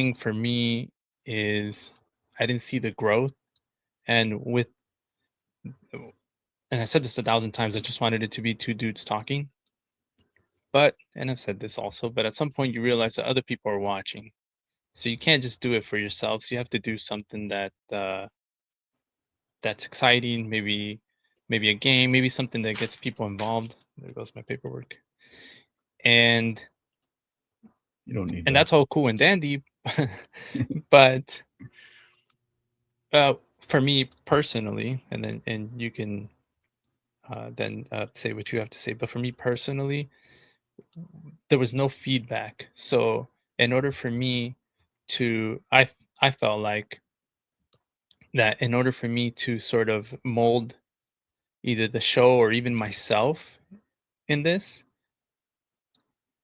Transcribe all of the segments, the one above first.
thing for me is I didn't see the growth, and with and I said this 1,000 times, I just wanted it to be two dudes talking. But and I've said this also, but at some point you realize that other people are watching. So you can't just do it for yourselves. You have to do something that's exciting, maybe a game, maybe something that gets people involved. There goes my paperwork. And You don't need and that. that's all cool and dandy. But uh for me personally, and you can then say what you have to say. But for me personally, there was no feedback. So in order for me to, I felt like that in order for me to sort of mold either the show or even myself in this,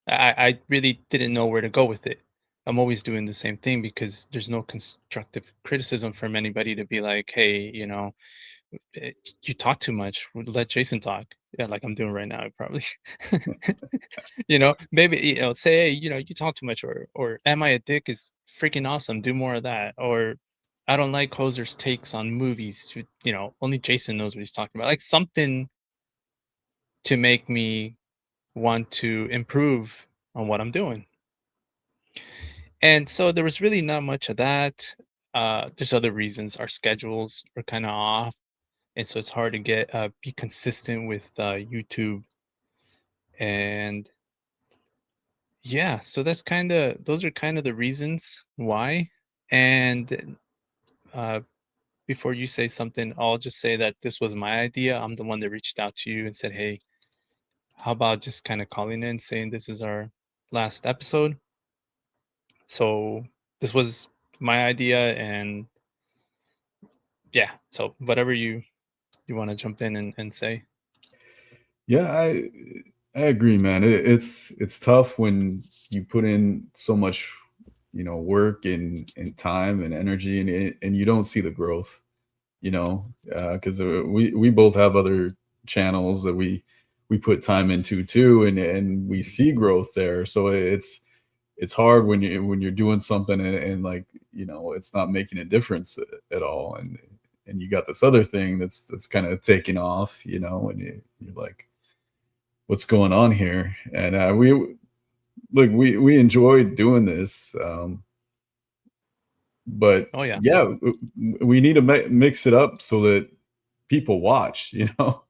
I really didn't know where to go with it. I'm always doing the same thing because there's no constructive criticism from anybody to be like, hey, you talk too much. Let Jason talk. Yeah, like I'm doing right now, probably. Maybe say, hey, you talk too much, or am I a dick is freaking awesome. Do more of that. Or I don't like Hoser's takes on movies. Only Jason knows what he's talking about. Like something to make me want to improve on what I'm doing. And so there was really not much of that. There's other reasons. Our schedules are kind of off, and so it's hard to be consistent with YouTube. And yeah, so those are kind of the reasons why. And uh, before you say something, I'll just say that this was my idea. I'm the one that reached out to you and said, hey, how about just kind of calling in saying this is our last episode? So this was my idea, and yeah, so whatever you want to jump in and say. Yeah, I agree, man. It's tough when you put in so much, work and time and energy, and you don't see the growth, because we both have other channels that we put time into too, and we see growth there. So it's hard when you're doing something and like it's not making a difference at all, and you got this other thing that's kind of taking off, and you're like, what's going on here? And we enjoyed doing this, but Oh yeah. yeah, we need to mix it up so that people watch.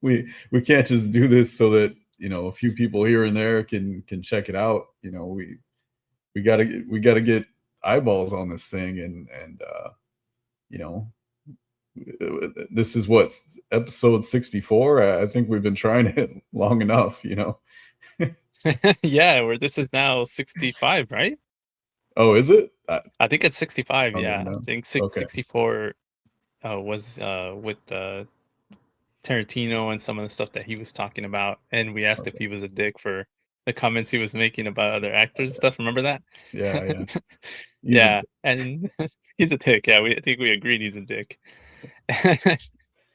We can't just do this so that a few people here and there can check it out. We gotta get eyeballs on this thing, and you know this is what, episode 64. I think we've been trying it long enough. Yeah, where this is now 65, right? Oh, is it? I think it's 65. I don't Yeah, even I know. think Okay. 64 was with Tarantino and some of the stuff that he was talking about, and we asked if Okay. he was a dick for the comments he was making about other actors and stuff. Remember that? Yeah, yeah. He's a Yeah, and he's a dick. Yeah, I think we agreed he's a dick.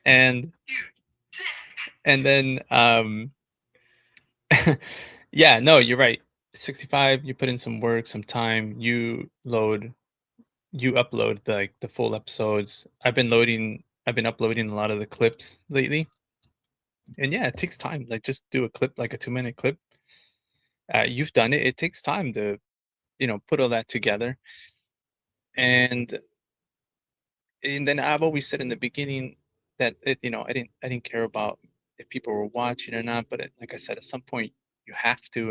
and and then yeah, no, you're right. 65, you put in some work, some time, you upload the full episodes. I've been uploading a lot of the clips lately. And yeah, it takes time. Like just do a clip, like a 2-minute clip. You've done it. It takes time to, put all that together. And and then I've always said in the beginning that I didn't care about if people were watching or not. But like I said, at some point you have to, and